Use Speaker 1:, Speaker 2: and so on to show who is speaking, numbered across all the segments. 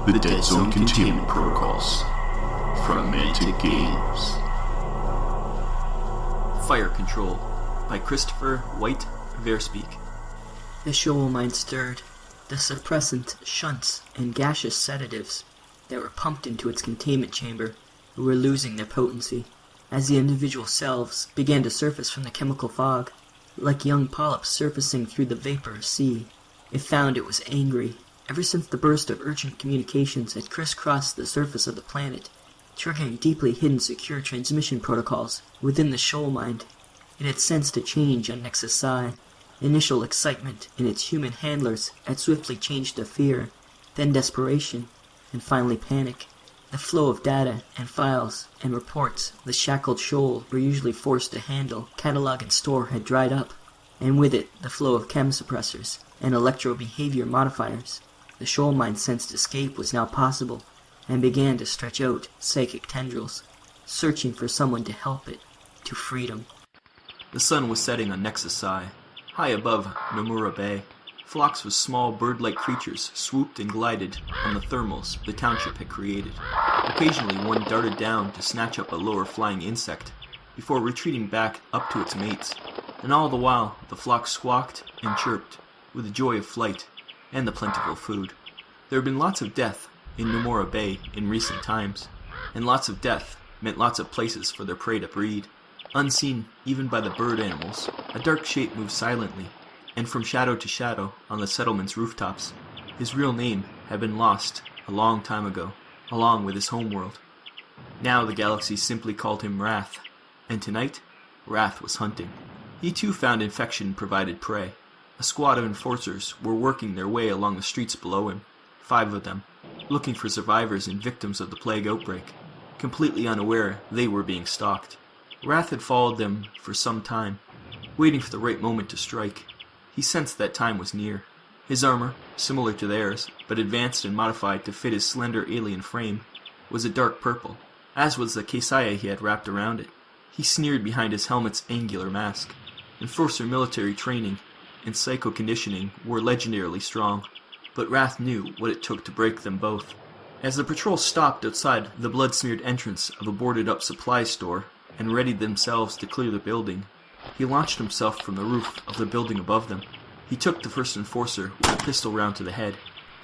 Speaker 1: The Deadzone Containment Protocols from Mantic Games.
Speaker 2: Fire Control by Christopher White Verspeak.
Speaker 3: The shoal mine stirred. The suppressant, shunts, and gaseous sedatives that were pumped into its containment chamber were losing their potency as the individual cells began to surface from the chemical fog. Like young polyps surfacing through the vaporous sea, it found it was angry. Ever since the burst of urgent communications had crisscrossed the surface of the planet, triggering deeply hidden secure transmission protocols within the shoal mine, it had sensed a change on Nexus Psi. Initial excitement in its human handlers had swiftly changed to fear, then desperation, and finally panic. The flow of data and files and reports the shackled shoal were usually forced to handle, catalog, and store had dried up, and with it the flow of chem suppressors and electro-behavior modifiers. The shoal mine sensed escape was now possible, and began to stretch out psychic tendrils, searching for someone to help it to freedom.
Speaker 2: The sun was setting on Nexus Psi. High above Nomura Bay, flocks of small bird-like creatures swooped and glided on the thermals the township had created. Occasionally one darted down to snatch up a lower-flying insect, before retreating back up to its mates, and all the while the flock squawked and chirped with the joy of flight and the plentiful food. There had been lots of death in Nomura Bay in recent times, and lots of death meant lots of places for their prey to breed. Unseen even by the bird animals, a dark shape moved silently, and from shadow to shadow on the settlement's rooftops. His real name had been lost a long time ago, along with his homeworld. Now the galaxy simply called him Wrath, and tonight, Wrath was hunting. He too found infection-provided prey. A squad of enforcers were working their way along the streets below him, 5 of them, looking for survivors and victims of the plague outbreak, completely unaware they were being stalked. Wrath had followed them for some time, waiting for the right moment to strike. He sensed that time was near. His armor, similar to theirs, but advanced and modified to fit his slender alien frame, was a dark purple, as was the Kesaya he had wrapped around it. He sneered behind his helmet's angular mask. Enforcer military training and psycho-conditioning were legendarily strong, but Wrath knew what it took to break them both. As the patrol stopped outside the blood-smeared entrance of a boarded-up supply store and readied themselves to clear the building, he launched himself from the roof of the building above them. He took the first enforcer with a pistol round to the head.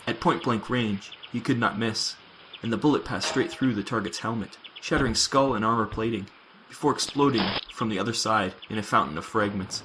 Speaker 2: At point-blank range, he could not miss, and the bullet passed straight through the target's helmet, shattering skull and armor plating, before exploding from the other side in a fountain of fragments.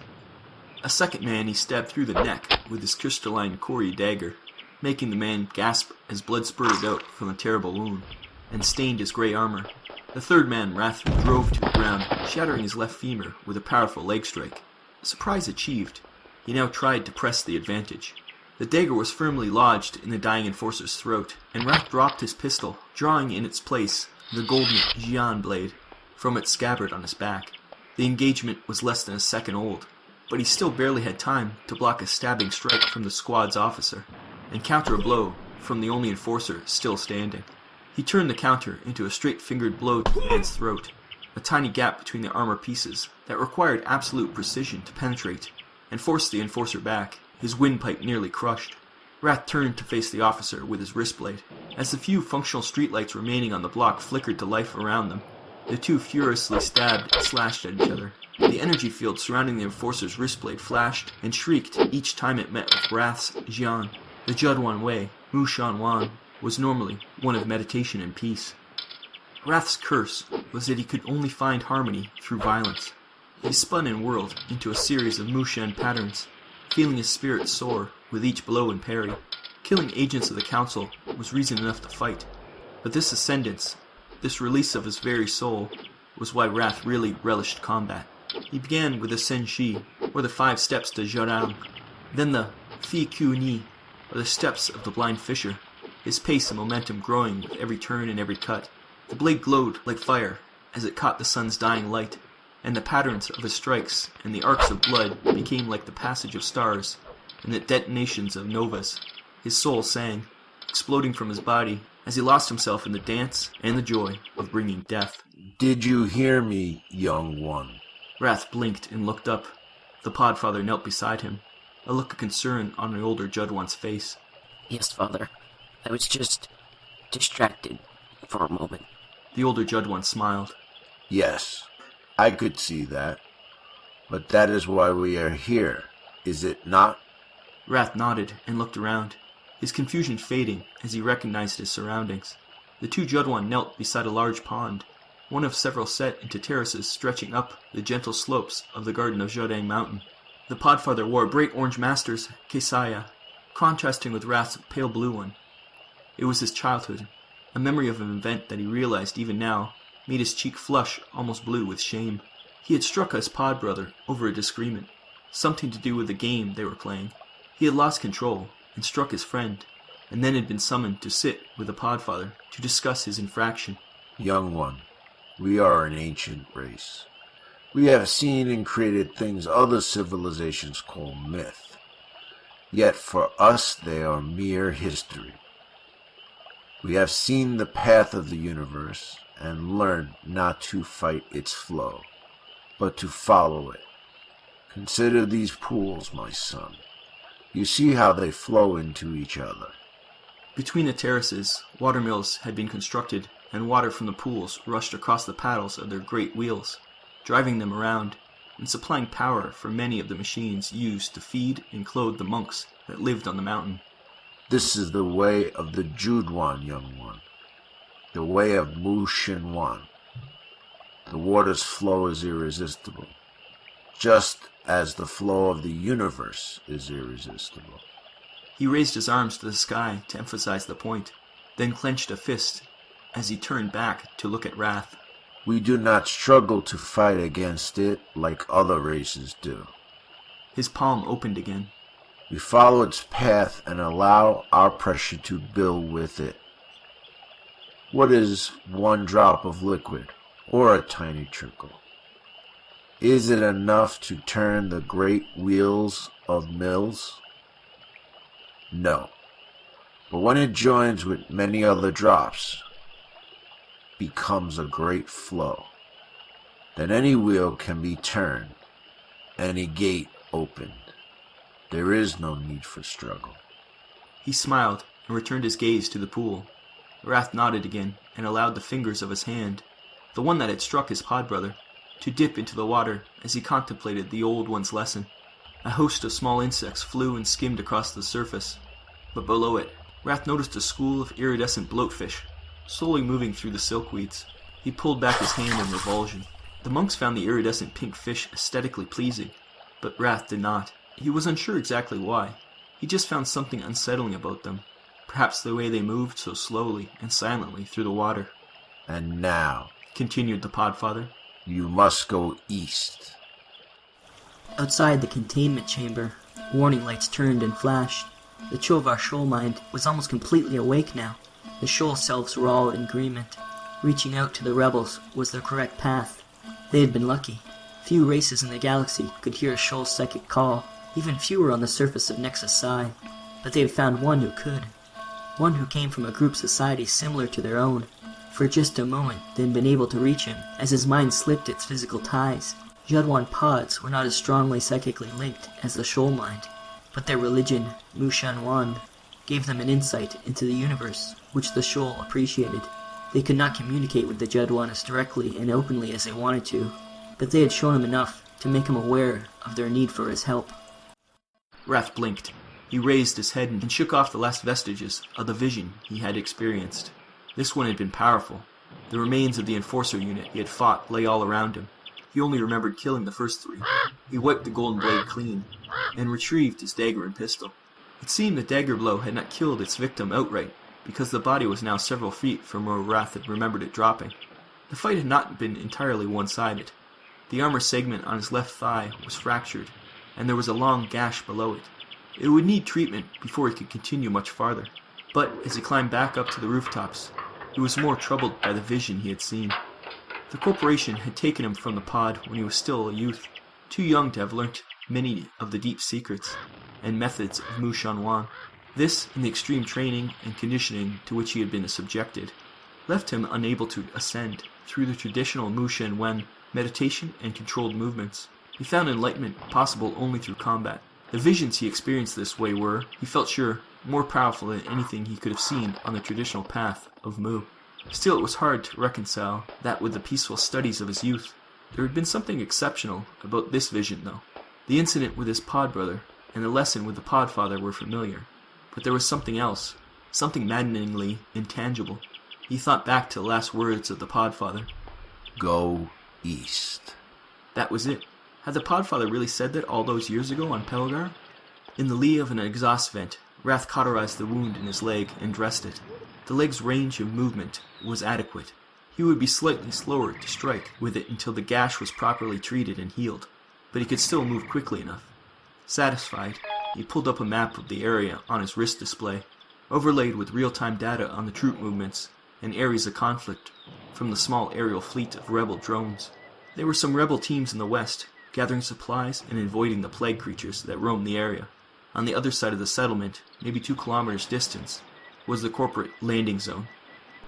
Speaker 2: A second man he stabbed through the neck with his crystalline Kori dagger, making the man gasp as blood spurted out from the terrible wound, and stained his grey armor. The third man Wrath drove to the ground, shattering his left femur with a powerful leg strike. Surprise achieved, he now tried to press the advantage. The dagger was firmly lodged in the dying enforcer's throat, and Wrath dropped his pistol, drawing in its place the golden Xian blade from its scabbard on his back. The engagement was less than a second old, but he still barely had time to block a stabbing strike from the squad's officer, and counter a blow from the only enforcer still standing. He turned the counter into a straight-fingered blow to the man's throat, a tiny gap between the armor pieces that required absolute precision to penetrate, and forced the enforcer back, his windpipe nearly crushed. Wrath turned to face the officer with his wristblade. As the few functional streetlights remaining on the block flickered to life around them, the two furiously stabbed and slashed at each other. The energy field surrounding the enforcer's wristblade flashed and shrieked each time it met with Wrath's Xian. The Judwan Way, Mu Shan Wan, was normally one of meditation and peace. Wrath's curse was that he could only find harmony through violence. He spun and whirled into a series of Mushan patterns, feeling his spirit soar with each blow and parry. Killing agents of the Council was reason enough to fight, but this ascendance, this release of his very soul, was why Wrath really relished combat. He began with the Senshi, or the 5 steps to Zharang, then the Fi Ku Ni, or the steps of the blind fisher, his pace and momentum growing with every turn and every cut. The blade glowed like fire as it caught the sun's dying light, and the patterns of his strikes and the arcs of blood became like the passage of stars and the detonations of novas. His soul sang, exploding from his body as he lost himself in the dance and the joy of bringing death.
Speaker 1: Did you hear me, young one?
Speaker 2: Wrath blinked and looked up. The Podfather knelt beside him, a look of concern on the older Judwan's face.
Speaker 3: Yes, Father. I was just
Speaker 4: distracted for a moment.
Speaker 2: The older Judwan smiled.
Speaker 5: Yes, I could see that. But that is why we are here, is it not?
Speaker 2: Wrath nodded and looked around, his confusion fading as he recognized his surroundings. The two Judwan knelt beside a large pond, one of several set into terraces stretching up the gentle slopes of the garden of Jodang Mountain. The podfather wore a bright orange master's kesaya, contrasting with Wrath's pale blue one. It was his childhood, a memory of an event that he realized even now made his cheek flush almost blue with shame. He had struck his pod brother over a disagreement, something to do with the game they were playing. He had lost control and struck his friend, and then had been summoned to sit with the podfather to discuss his infraction.
Speaker 5: Young one, we are an ancient race. We have seen and created things other civilizations call myth. Yet for us they are mere history. We have seen the path of the universe and learned not to fight its flow, but to follow it. Consider these pools, my son. You see how they flow into each other.
Speaker 2: Between the terraces, watermills had been constructed, and water from the pools rushed across the paddles of their great wheels, driving them around, and supplying power for many of the machines used to feed and clothe the monks that lived on the mountain.
Speaker 5: This is the way of the Judwan, young one. The way of Mu Shenwan. The water's flow is irresistible, just as the flow of the universe is irresistible.
Speaker 2: He raised his arms to the sky to emphasize the point, then clenched a fist as he turned back to look at Wrath.
Speaker 5: We do not struggle to fight against it like other races do.
Speaker 2: His palm opened again.
Speaker 5: We follow its path and allow our pressure to build with it. What is one drop of liquid, or a tiny trickle? Is it enough to turn the great wheels of mills? No. But when it joins with many other drops, becomes a great flow. Then any wheel can be turned, any gate opened. There is no need for struggle.
Speaker 2: He smiled and returned his gaze to the pool. Wrath nodded again and allowed the fingers of his hand, the one that had struck his pod brother, to dip into the water as he contemplated the old one's lesson. A host of small insects flew and skimmed across the surface, but below it, Wrath noticed a school of iridescent bloatfish, slowly moving through the silkweeds. He pulled back his hand in revulsion. The monks found the iridescent pink fish aesthetically pleasing, but Wrath did not. He was unsure exactly why. He just found something unsettling about them, perhaps the way they moved so slowly and silently through the water.
Speaker 5: And now,
Speaker 2: continued the podfather,
Speaker 5: you must go east.
Speaker 3: Outside the containment chamber, warning lights turned and flashed. The Chovar Shoal Mind was almost completely awake now. The Shoal selves were all in agreement. Reaching out to the rebels was the correct path. They had been lucky. Few races in the galaxy could hear a Shoal psychic call, even fewer on the surface of Nexus Psi. But they had found one who could. One who came from a group society similar to their own. For just a moment, they had been able to reach him, as his mind slipped its physical ties. Judwan pods were not as strongly psychically linked as the Shoal Mind, but their religion, Mu Shenwan, gave them an insight into the universe, which the Shoal appreciated. They could not communicate with the Judwan as directly and openly as they wanted to, but they had shown him enough to make him aware of their need for his help.
Speaker 2: Wrath blinked. He raised his head and shook off the last vestiges of the vision he had experienced. This one had been powerful. The remains of the Enforcer unit he had fought lay all around him. He only remembered killing the first three. He wiped the golden blade clean, and retrieved his dagger and pistol. It seemed the dagger blow had not killed its victim outright, because the body was now several feet from where Wrath had remembered it dropping. The fight had not been entirely one-sided. The armor segment on his left thigh was fractured, and there was a long gash below it. It would need treatment before he could continue much farther. But as he climbed back up to the rooftops, he was more troubled by the vision he had seen. The corporation had taken him from the pod when he was still a youth, too young to have learnt many of the deep secrets and methods of Mu Shenwan. This, and the extreme training and conditioning to which he had been subjected, left him unable to ascend through the traditional Mu Shenwan meditation and controlled movements. He found enlightenment possible only through combat. The visions he experienced this way were, he felt sure, more powerful than anything he could have seen on the traditional path of Mu. Still, it was hard to reconcile that with the peaceful studies of his youth. There had been something exceptional about this vision, though. The incident with his pod brother and the lesson with the pod father were familiar, but there was something else, something maddeningly intangible. He thought back to the last words of the pod father.
Speaker 5: Go east.
Speaker 2: That was it. Had the pod father really said that all those years ago on Pelgar? In the lee of an exhaust vent, Wrath cauterized the wound in his leg and dressed it. The leg's range of movement was adequate. He would be slightly slower to strike with it until the gash was properly treated and healed, but he could still move quickly enough. Satisfied, he pulled up a map of the area on his wrist display, overlaid with real-time data on the troop movements and areas of conflict from the small aerial fleet of rebel drones. There were some rebel teams in the west, gathering supplies and avoiding the plague creatures that roamed the area. On the other side of the settlement, maybe 2 kilometers distant, was the corporate landing zone.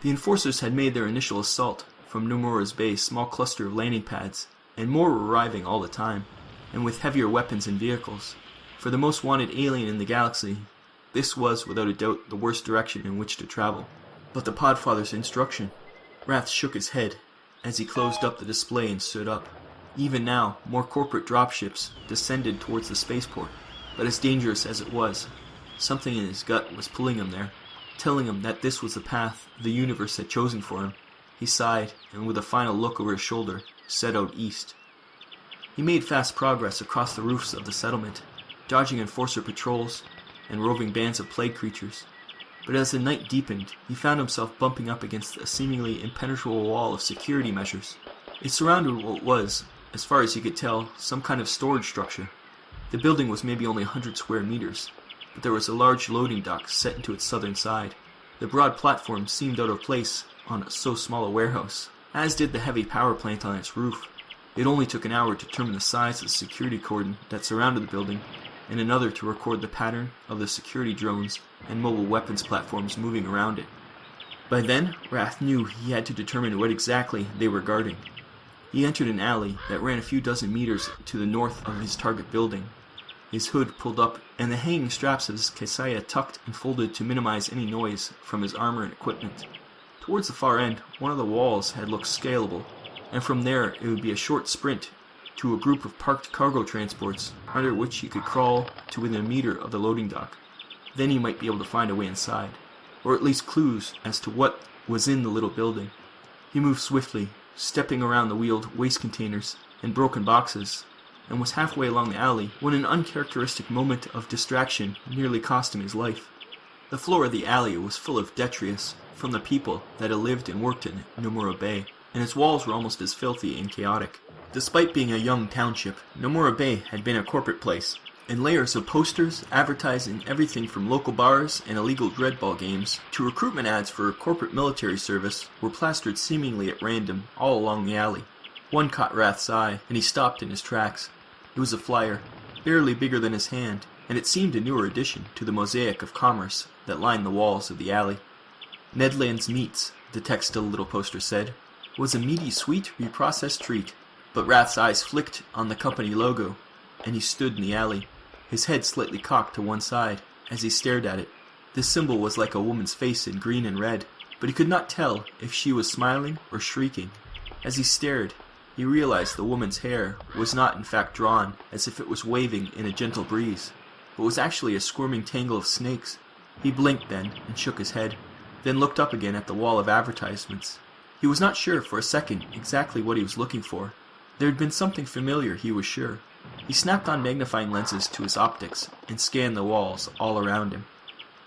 Speaker 2: The enforcers had made their initial assault from Nomura's base small cluster of landing pads, and more were arriving all the time, and with heavier weapons and vehicles. For the most wanted alien in the galaxy, this was without a doubt the worst direction in which to travel. But the Podfather's instruction. Wrath shook his head as he closed up the display and stood up. Even now, more corporate dropships descended towards the spaceport, but as dangerous as it was, something in his gut was pulling him there, telling him that this was the path the universe had chosen for him. He sighed, and with a final look over his shoulder, set out east. He made fast progress across the roofs of the settlement, dodging enforcer patrols and roving bands of plague creatures. But as the night deepened, he found himself bumping up against a seemingly impenetrable wall of security measures. It surrounded what was, as far as he could tell, some kind of storage structure. The building was maybe only 100 square meters, but there was a large loading dock set into its southern side. The broad platform seemed out of place on so small a warehouse, as did the heavy power plant on its roof. It only took an hour to determine the size of the security cordon that surrounded the building, and another to record the pattern of the security drones and mobile weapons platforms moving around it. By then, Wrath knew he had to determine what exactly they were guarding. He entered an alley that ran a few dozen meters to the north of his target building. His hood pulled up, and the hanging straps of his Kesaya tucked and folded to minimize any noise from his armor and equipment. Towards the far end, one of the walls had looked scalable, and from there it would be a short sprint to a group of parked cargo transports under which he could crawl to within a meter of the loading dock. Then he might be able to find a way inside, or at least clues as to what was in the little building. He moved swiftly, stepping around the wheeled waste containers and broken boxes, and was halfway along the alley when an uncharacteristic moment of distraction nearly cost him his life. The floor of the alley was full of detritus from the people that had lived and worked in Nomura Bay, and its walls were almost as filthy and chaotic. Despite being a young township, Nomura Bay had been a corporate place, and layers of posters advertising everything from local bars and illegal dreadball games to recruitment ads for corporate military service were plastered seemingly at random all along the alley. One caught Wrath's eye, and he stopped in his tracks. It was a flyer, barely bigger than his hand, and it seemed a newer addition to the mosaic of commerce that lined the walls of the alley. Nedland's Meats, the textile little poster said, was a meaty, sweet, reprocessed treat. But Wrath's eyes flicked on the company logo, and he stood in the alley, his head slightly cocked to one side as he stared at it. This symbol was like a woman's face in green and red, but he could not tell if she was smiling or shrieking. As he stared, he realized the woman's hair was not in fact drawn as if it was waving in a gentle breeze, but was actually a squirming tangle of snakes. He blinked then and shook his head, then looked up again at the wall of advertisements. He was not sure for a second exactly what he was looking for. There had been something familiar, he was sure. He snapped on magnifying lenses to his optics and scanned the walls all around him.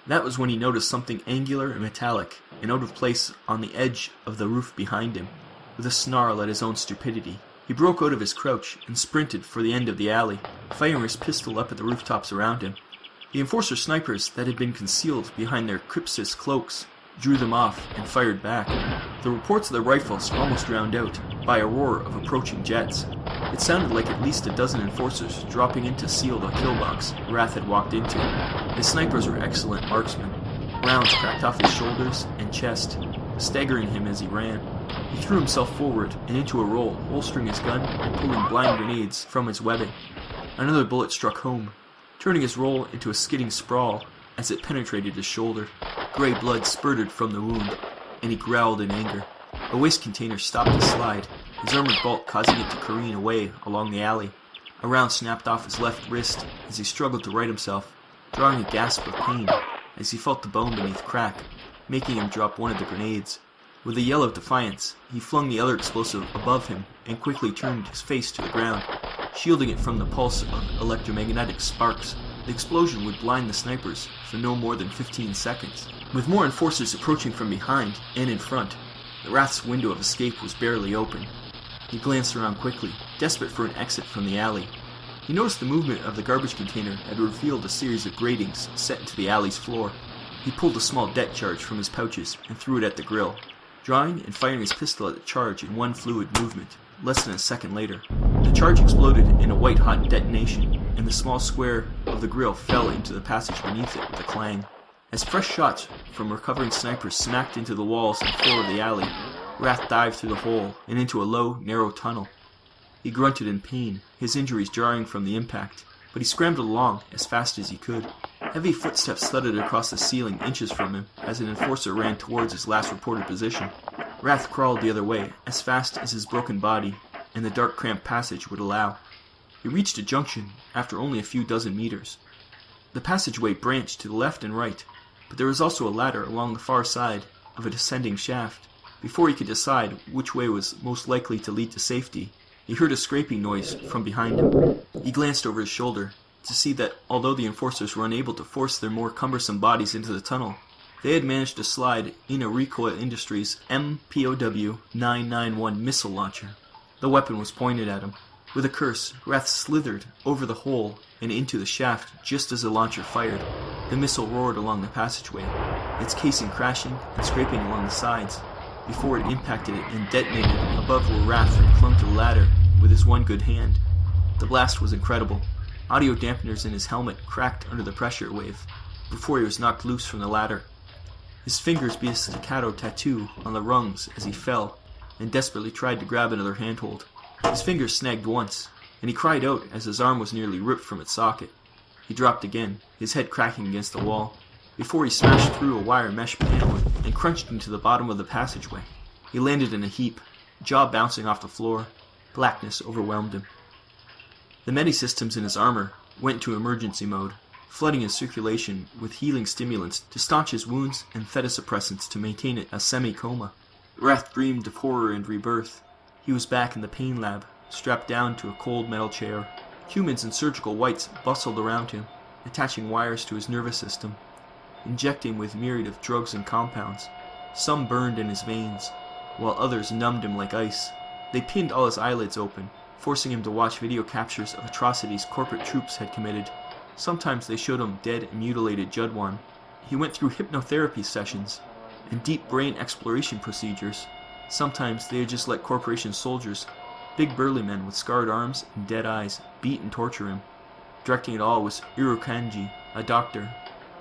Speaker 2: That was when he noticed something angular and metallic and out of place on the edge of the roof behind him. With a snarl at his own stupidity, he broke out of his crouch and sprinted for the end of the alley, firing his pistol up at the rooftops around him. The enforcer snipers that had been concealed behind their crypsis cloaks drew them off and fired back. The reports of the rifles were almost drowned out by a roar of approaching jets. It sounded like at least a dozen enforcers dropping in to seal the kill box Wrath had walked into. The snipers were excellent marksmen. Rounds cracked off his shoulders and chest, staggering him as he ran. He threw himself forward and into a roll, holstering his gun and pulling blind grenades from its webbing. Another bullet struck home, turning his roll into a skidding sprawl as it penetrated his shoulder. Gray blood spurted from the wound, and he growled in anger. A waste container stopped the slide, his armored bolt causing it to careen away along the alley. A round snapped off his left wrist as he struggled to right himself, drawing a gasp of pain as he felt the bone beneath crack, making him drop one of the grenades. With a yell of defiance, he flung the other explosive above him and quickly turned his face to the ground, shielding it from the pulse of electromagnetic sparks. The explosion would blind the snipers for no more than 15 seconds. With more enforcers approaching from behind and in front, the Wrath's window of escape was barely open. He glanced around quickly, desperate for an exit from the alley. He noticed the movement of the garbage container had revealed a series of gratings set into the alley's floor. He pulled a small det charge from his pouches and threw it at the grill, drawing and firing his pistol at the charge in one fluid movement. Less than a second later, the charge exploded in a white-hot detonation, and the small square of the grill fell into the passage beneath it with a clang. As fresh shots from recovering snipers smacked into the walls and floor of the alley, Wrath dived through the hole and into a low, narrow tunnel. He grunted in pain, his injuries jarring from the impact, but he scrambled along as fast as he could. Heavy footsteps thudded across the ceiling inches from him as an enforcer ran towards his last reported position. Wrath crawled the other way as fast as his broken body and the dark cramped passage would allow. He reached a junction after only a few dozen meters. The passageway branched to the left and right, but there was also a ladder along the far side of a descending shaft. Before he could decide which way was most likely to lead to safety, he heard a scraping noise from behind him. He glanced over his shoulder to see that although the enforcers were unable to force their more cumbersome bodies into the tunnel, they had managed to slide in a Recoil Industries MPOW 991 missile launcher. The weapon was pointed at him. With a curse, Wrath slithered over the hole and into the shaft just as the launcher fired. The missile roared along the passageway, its casing crashing and scraping along the sides, before it impacted it and detonated above where Wrath had clung to the ladder with his one good hand. The blast was incredible. Audio dampeners in his helmet cracked under the pressure wave before he was knocked loose from the ladder. His fingers beat a staccato tattoo on the rungs as he fell and desperately tried to grab another handhold. His fingers snagged once, and he cried out as his arm was nearly ripped from its socket. He dropped again, his head cracking against the wall, before he smashed through a wire mesh panel and crunched into the bottom of the passageway. He landed in a heap, jaw bouncing off the floor. Blackness overwhelmed him. The medi-systems in his armor went into emergency mode, flooding his circulation with healing stimulants to staunch his wounds and theta-suppressants to maintain it a semi-coma. Wrath dreamed of horror and rebirth. He was back in the pain lab, strapped down to a cold metal chair. Humans in surgical whites bustled around him, attaching wires to his nervous system, injecting with myriad of drugs and compounds. Some burned in his veins, while others numbed him like ice. They pinned all his eyelids open, forcing him to watch video captures of atrocities corporate troops had committed. Sometimes they showed him dead and mutilated Judwan. He went through hypnotherapy sessions and deep brain exploration procedures. Sometimes they had just let corporation soldiers, big burly men with scarred arms and dead eyes, beat and torture him. Directing it all was Urokanji, a doctor,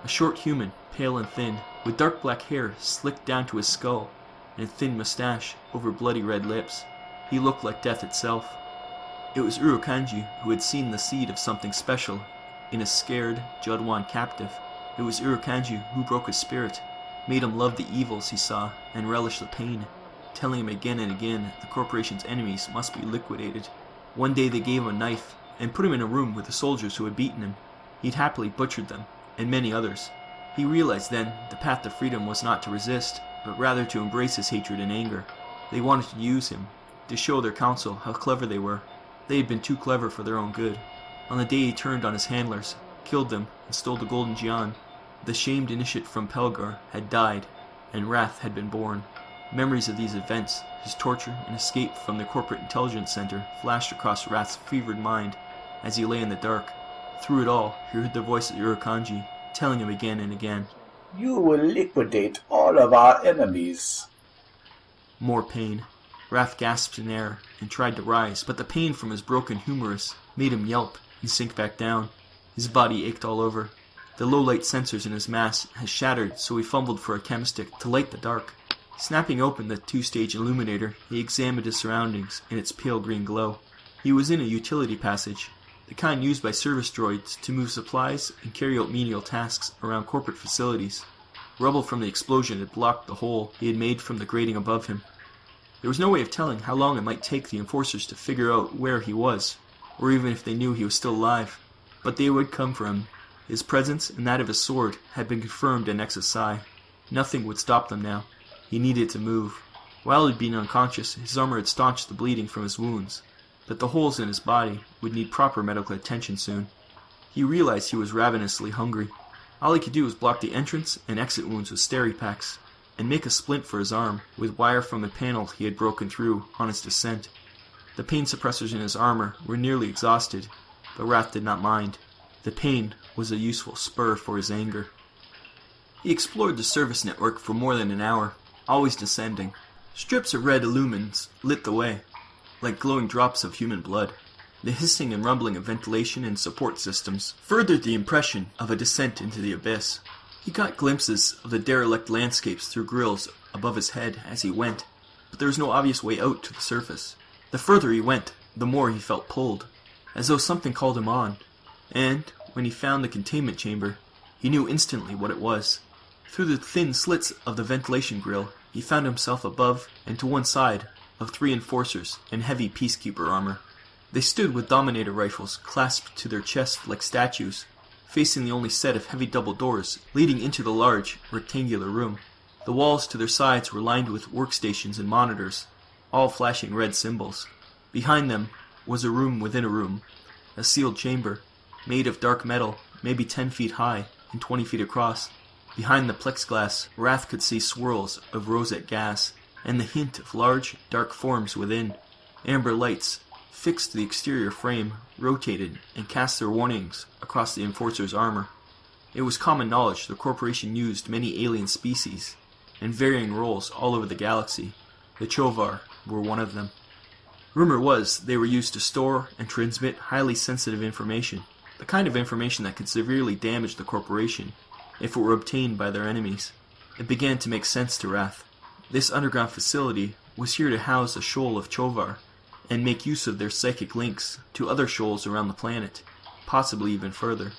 Speaker 2: a short human, pale and thin, with dark black hair slicked down to his skull and a thin mustache over bloody red lips. He looked like death itself. It was Urokanji who had seen the seed of something special in a scared Judwan captive. It was Urokanji who broke his spirit, made him love the evils he saw and relish the pain, telling him again and again the corporation's enemies must be liquidated. One day they gave him a knife and put him in a room with the soldiers who had beaten him. He'd happily butchered them, and many others. He realized then the path to freedom was not to resist, but rather to embrace his hatred and anger. They wanted to use him, to show their council how clever they were. They had been too clever for their own good. On the day he turned on his handlers, killed them, and stole the Golden Jian, the shamed initiate from Pelgar had died, and Wrath had been born. Memories of these events, his torture and escape from the corporate intelligence center, flashed across Wrath's fevered mind as he lay in the dark. Through it all, he heard the voice of Urokanji, telling him again and again,
Speaker 6: "You will liquidate all of our enemies."
Speaker 2: More pain. Wrath gasped in air and tried to rise, but the pain from his broken humerus made him yelp and sink back down. His body ached all over. The low-light sensors in his mask had shattered, so he fumbled for a chemstick to light the dark. Snapping open the two-stage illuminator, he examined his surroundings in its pale green glow. He was in a utility passage, the kind used by service droids to move supplies and carry out menial tasks around corporate facilities. Rubble from the explosion had blocked the hole he had made from the grating above him. There was no way of telling how long it might take the enforcers to figure out where he was, or even if they knew he was still alive. But they would come for him. His presence and that of his sword had been confirmed in Nexus Psi. Nothing would stop them now. He needed to move. While he'd been unconscious, his armor had staunched the bleeding from his wounds, but the holes in his body would need proper medical attention soon. He realized he was ravenously hungry. All he could do was block the entrance and exit wounds with steri-packs, and make a splint for his arm with wire from a panel he had broken through on his descent. The pain suppressors in his armor were nearly exhausted, but Wrath did not mind. The pain was a useful spur for his anger. He explored the service network for more than an hour, always descending. Strips of red illumines lit the way, like glowing drops of human blood. The hissing and rumbling of ventilation and support systems furthered the impression of a descent into the abyss. He caught glimpses of the derelict landscapes through grills above his head as he went, but there was no obvious way out to the surface. The further he went, the more he felt pulled, as though something called him on, and, when he found the containment chamber, he knew instantly what it was. Through the thin slits of the ventilation grill, he found himself above and to one side of 3 enforcers in heavy peacekeeper armor. They stood with Dominator rifles clasped to their chests like statues, facing the only set of heavy double doors leading into the large, rectangular room. The walls to their sides were lined with workstations and monitors, all flashing red symbols. Behind them was a room within a room, a sealed chamber, made of dark metal, maybe 10 feet high and 20 feet across. Behind the plexiglass, Wrath could see swirls of rosette gas, and the hint of large, dark forms within. Amber lights, fixed to the exterior frame, rotated and cast their warnings across the enforcer's armor. It was common knowledge the corporation used many alien species, in varying roles all over the galaxy. The Chovar were one of them. Rumor was they were used to store and transmit highly sensitive information, the kind of information that could severely damage the corporation if it were obtained by their enemies. It began to make sense to Wrath. This underground facility was here to house a shoal of Chovar, and make use of their psychic links to other shoals around the planet, possibly even further.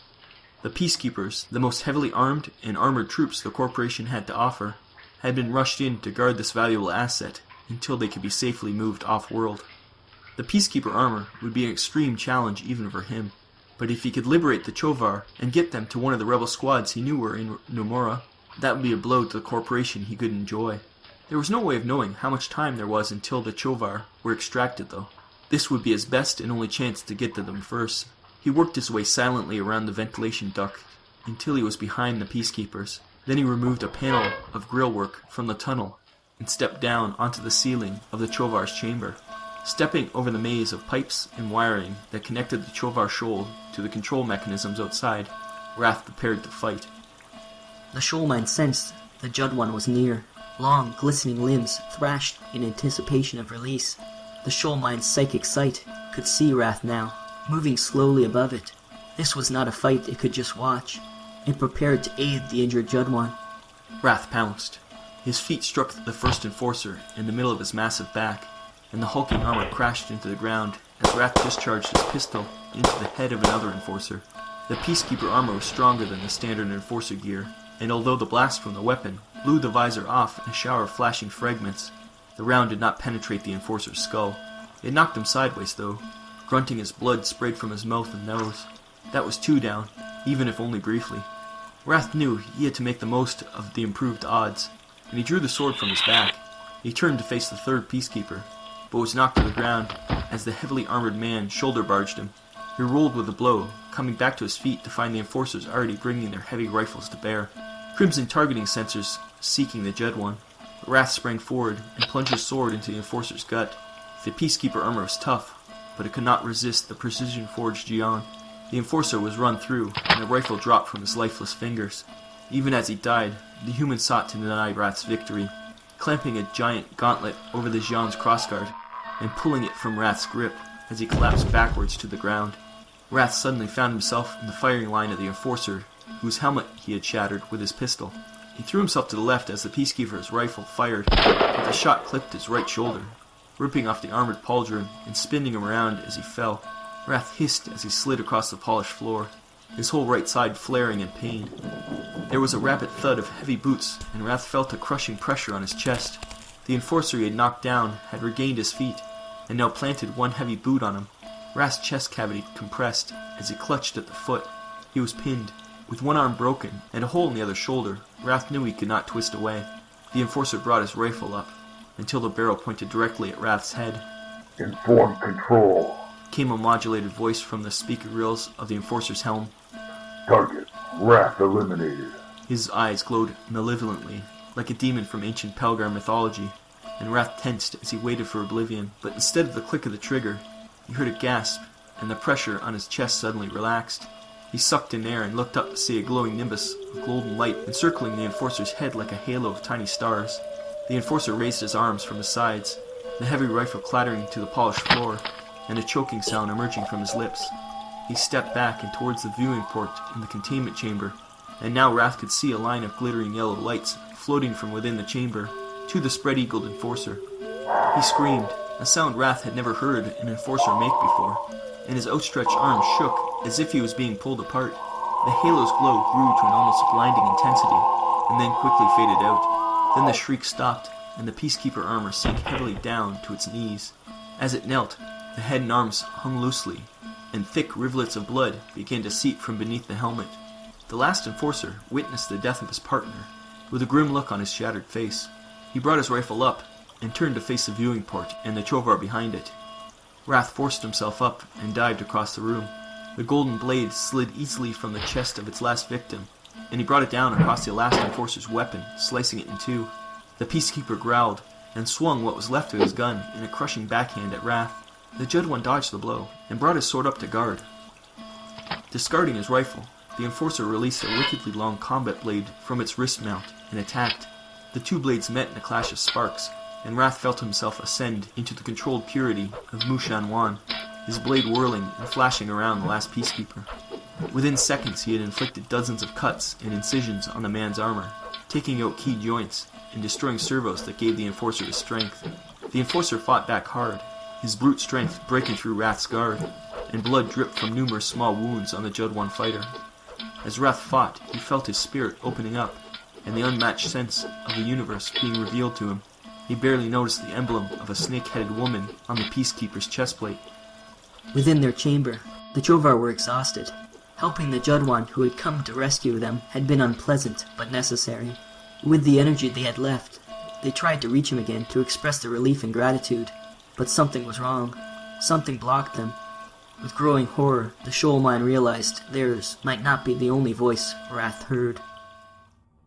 Speaker 2: The Peacekeepers, the most heavily armed and armored troops the corporation had to offer, had been rushed in to guard this valuable asset until they could be safely moved off-world. The Peacekeeper armor would be an extreme challenge even for him, but if he could liberate the Chovar and get them to one of the rebel squads he knew were in Nomura, that would be a blow to the corporation he could enjoy. There was no way of knowing how much time there was until the Chovar were extracted, though. This would be his best and only chance to get to them first. He worked his way silently around the ventilation duct until he was behind the Peacekeepers. Then he removed a panel of grillwork from the tunnel and stepped down onto the ceiling of the Chovar's chamber. Stepping over the maze of pipes and wiring that connected the Chovar shoal to the control mechanisms outside, Wrath prepared to fight.
Speaker 3: The shoal mine sensed the Judwan was near. Long, glistening limbs thrashed in anticipation of release. The shoal mine's psychic sight could see Wrath now, moving slowly above it. This was not a fight it could just watch. It prepared to aid the injured Judwan.
Speaker 2: Wrath pounced. His feet struck the first enforcer in the middle of his massive back, and the hulking armor crashed into the ground as Wrath discharged his pistol into the head of another enforcer. The Peacekeeper armor was stronger than the standard enforcer gear, and although the blast from the weapon blew the visor off in a shower of flashing fragments, the round did not penetrate the enforcer's skull. It knocked him sideways, though, grunting as blood sprayed from his mouth and nose. That was 2 down, even if only briefly. Wrath knew he had to make the most of the improved odds, and he drew the sword from his back. He turned to face the third Peacekeeper, but was knocked to the ground as the heavily armored man shoulder-barged him. He rolled with a blow, coming back to his feet to find the enforcers already bringing their heavy rifles to bear. Crimson targeting sensors seeking the Judwan. Wrath sprang forward and plunged his sword into the enforcer's gut. The Peacekeeper armor was tough, but it could not resist the precision-forged Gion. The enforcer was run through, and the rifle dropped from his lifeless fingers. Even as he died, the human sought to deny Wrath's victory, clamping a giant gauntlet over the Gion's crossguard, and pulling it from Wrath's grip as he collapsed backwards to the ground. Wrath suddenly found himself in the firing line of the enforcer, whose helmet he had shattered with his pistol. He threw himself to the left as the Peacekeeper's rifle fired, but the shot clipped his right shoulder, ripping off the armored pauldron and spinning him around as he fell. Wrath hissed as he slid across the polished floor, his whole right side flaring in pain. There was a rapid thud of heavy boots, and Wrath felt a crushing pressure on his chest. The enforcer he had knocked down had regained his feet, and now planted one heavy boot on him. Wrath's chest cavity compressed as he clutched at the foot. He was pinned. With one arm broken and a hole in the other shoulder, Wrath knew he could not twist away. The enforcer brought his rifle up, until the barrel pointed directly at Wrath's head.
Speaker 7: "Inform control.
Speaker 2: Came a modulated voice from the speaker grills of the enforcer's helm.
Speaker 7: Target, Wrath eliminated."
Speaker 2: His eyes glowed malevolently, like a demon from ancient Pelgar mythology, and Wrath tensed as he waited for oblivion. But instead of the click of the trigger, he heard a gasp, and the pressure on his chest suddenly relaxed. He sucked in air and looked up to see a glowing nimbus of golden light encircling the enforcer's head like a halo of tiny stars. The enforcer raised his arms from his sides, the heavy rifle clattering to the polished floor, and a choking sound emerging from his lips. He stepped back and towards the viewing port in the containment chamber, and now Wrath could see a line of glittering yellow lights floating from within the chamber to the spread-eagled enforcer. He screamed, a sound Wrath had never heard an enforcer make before, and his outstretched arms shook as if he was being pulled apart. The halo's glow grew to an almost blinding intensity, and then quickly faded out. Then the shriek stopped, and the Peacekeeper armor sank heavily down to its knees. As it knelt, the head and arms hung loosely, and thick rivulets of blood began to seep from beneath the helmet. The last enforcer witnessed the death of his partner, with a grim look on his shattered face. He brought his rifle up, and turned to face the viewing port and the Chovar behind it. Wrath forced himself up and dived across the room. The golden blade slid easily from the chest of its last victim, and he brought it down across the last enforcer's weapon, slicing it in two. The Peacekeeper growled, and swung what was left of his gun in a crushing backhand at Wrath. The Judwan dodged the blow, and brought his sword up to guard. Discarding his rifle, the enforcer released a wickedly long combat blade from its wrist mount, and attacked. The two blades met in a clash of sparks, and Wrath felt himself ascend into the controlled purity of Mushan Wan, his blade whirling and flashing around the last Peacekeeper. Within seconds he had inflicted dozens of cuts and incisions on the man's armor, taking out key joints and destroying servos that gave the enforcer his strength. The enforcer fought back hard, his brute strength breaking through Wrath's guard, and blood dripped from numerous small wounds on the Judwan fighter. As Wrath fought, he felt his spirit opening up, and the unmatched sense of the universe being revealed to him. He barely noticed the emblem of a snake-headed woman on the Peacekeeper's chestplate.
Speaker 3: Within their chamber, the Chovar were exhausted. Helping the Judwan who had come to rescue them had been unpleasant, but necessary. With the energy they had left, they tried to reach him again to express their relief and gratitude, but something was wrong. Something blocked them. With growing horror, the Shoalmine realized theirs might not be the only voice Wrath heard.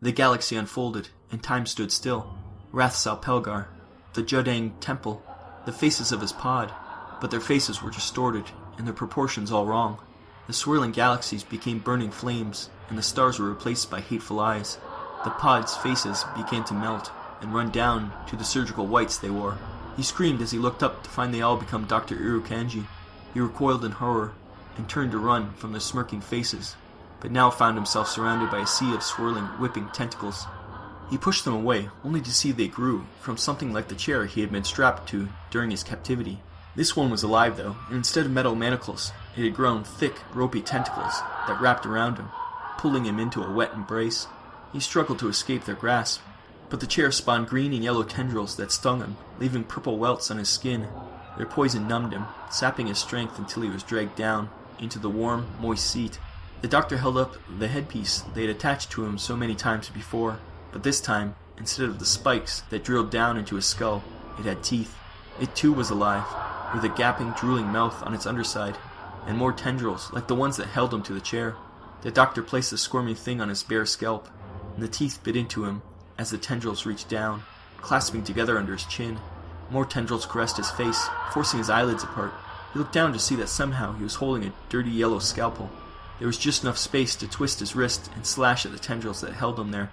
Speaker 2: The galaxy unfolded, and time stood still. Wrath saw Pelgar, the Judang temple, the faces of his pod, but their faces were distorted, and their proportions all wrong. The swirling galaxies became burning flames, and the stars were replaced by hateful eyes. The pod's faces began to melt, and run down to the surgical whites they wore. He screamed as he looked up to find they all become Dr. Irukanji. He recoiled in horror, and turned to run from the smirking faces, but now found himself surrounded by a sea of swirling, whipping tentacles. He pushed them away, only to see they grew from something like the chair he had been strapped to during his captivity. This one was alive, though, and instead of metal manacles, it had grown thick, ropey tentacles that wrapped around him, pulling him into a wet embrace. He struggled to escape their grasp, but the chair spawned green and yellow tendrils that stung him, leaving purple welts on his skin. Their poison numbed him, sapping his strength until he was dragged down into the warm, moist seat. The doctor held up the headpiece they had attached to him so many times before, but this time, instead of the spikes that drilled down into his skull, it had teeth. It too was alive, with a gaping, drooling mouth on its underside, and more tendrils like the ones that held him to the chair. The doctor placed the squirming thing on his bare scalp, and the teeth bit into him as the tendrils reached down, clasping together under his chin. More tendrils caressed his face, forcing his eyelids apart. He looked down to see that somehow he was holding a dirty yellow scalpel. There was just enough space to twist his wrist and slash at the tendrils that held him there.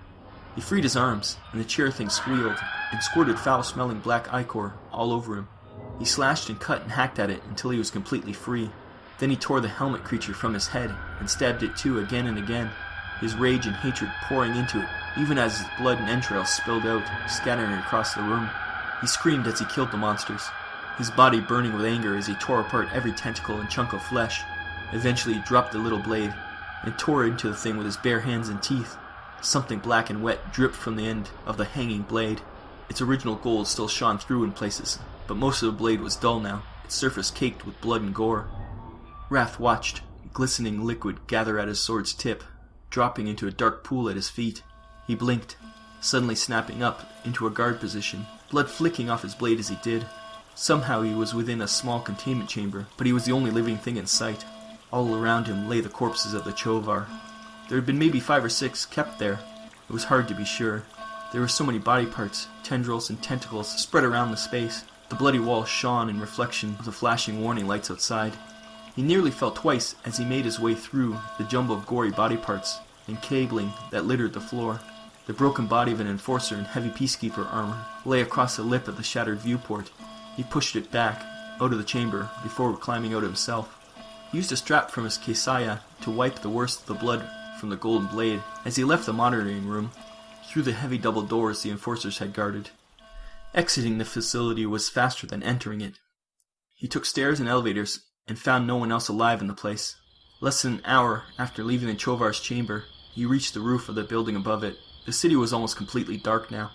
Speaker 2: He freed his arms, and the chair thing squealed, and squirted foul-smelling black ichor all over him. He slashed and cut and hacked at it until he was completely free. Then he tore the helmet creature from his head, and stabbed it too again and again, his rage and hatred pouring into it, even as his blood and entrails spilled out, scattering across the room. He screamed as he killed the monsters. his body burning with anger as he tore apart every tentacle and chunk of flesh. Eventually he dropped the little blade and tore into the thing with his bare hands and teeth. Something black and wet dripped from the end of the hanging blade. Its original gold still shone through in places, but most of the blade was dull now, its surface caked with blood and gore. Wrath watched glistening liquid gather at his sword's tip, dropping into a dark pool at his feet. He blinked, suddenly snapping up into a guard position, blood flicking off his blade as he did. Somehow he was within a small containment chamber, but he was the only living thing in sight. All around him lay the corpses of the Chovar. There had been maybe 5 or 6 kept there. It was hard to be sure. There were so many body parts, tendrils and tentacles spread around the space. The bloody wall shone in reflection of the flashing warning lights outside. He nearly fell twice as he made his way through the jumble of gory body parts and cabling that littered the floor. The broken body of an enforcer in heavy peacekeeper armor lay across the lip of the shattered viewport. He pushed it back, out of the chamber, before climbing out himself. He used a strap from his kesaya to wipe the worst of the blood from the golden blade as he left the monitoring room, through the heavy double doors the enforcers had guarded. Exiting the facility was faster than entering it. He took stairs and elevators and found no one else alive in the place. Less than an hour after leaving the Chovar's chamber, he reached the roof of the building above it. The city was almost completely dark now.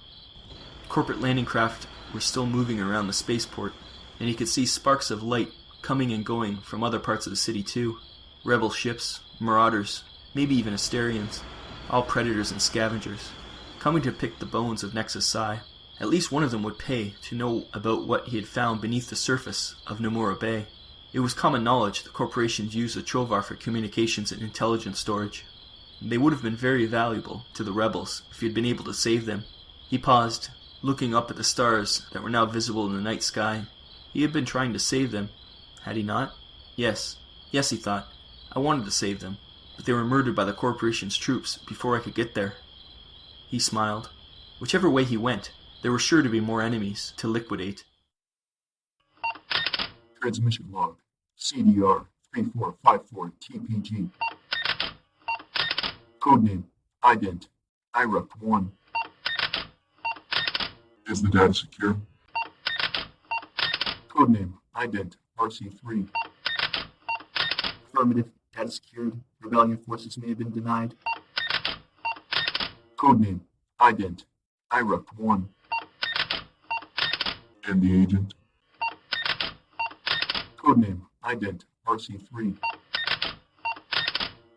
Speaker 2: Corporate landing craft were still moving around the spaceport, and he could see sparks of light coming and going from other parts of the city too. Rebel ships, marauders, maybe even Asterians, all predators and scavengers, coming to pick the bones of Nexus Psi. At least one of them would pay to know about what he had found beneath the surface of Nomura Bay. It was common knowledge the corporations used the Chovar for communications and intelligence storage. They would have been very valuable to the rebels if he had been able to save them. He paused, looking up at the stars that were now visible in the night sky. He had been trying to save them, had he not? Yes, he thought. I wanted to save them, but they were murdered by the corporation's troops before I could get there. He smiled. Whichever way he went, there were sure to be more enemies to liquidate.
Speaker 8: Transmission log. CDR 3454 TPG. Codename Ident IRUP 1.
Speaker 7: Is the data secure?
Speaker 8: Codename Ident RC3. Affirmative. Data secured. Rebellion forces may have been denied. Codename Ident IRUP 1.
Speaker 7: And the agent?
Speaker 8: Codename Ident RC3.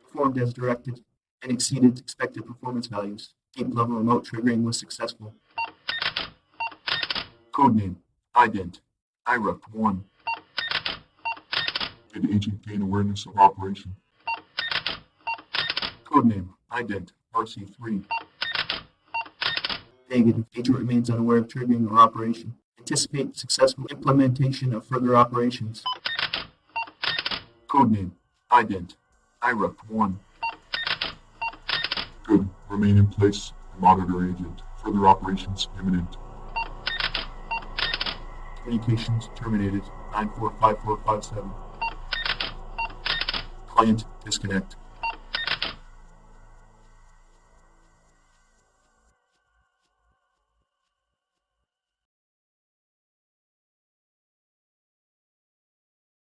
Speaker 8: Performed as directed and exceeded expected performance values. Deep level remote triggering was successful. Codename Ident IRUP 1.
Speaker 7: Did agent gain awareness of operation?
Speaker 8: Codename Ident RC3. Negative. Agent remains unaware of triggering or operation. Anticipate successful implementation of further operations. Codename Ident IRUP 1.
Speaker 7: Good. Remain in place. Monitor agent. Further operations imminent.
Speaker 8: Communications terminated. 945457. Client disconnect.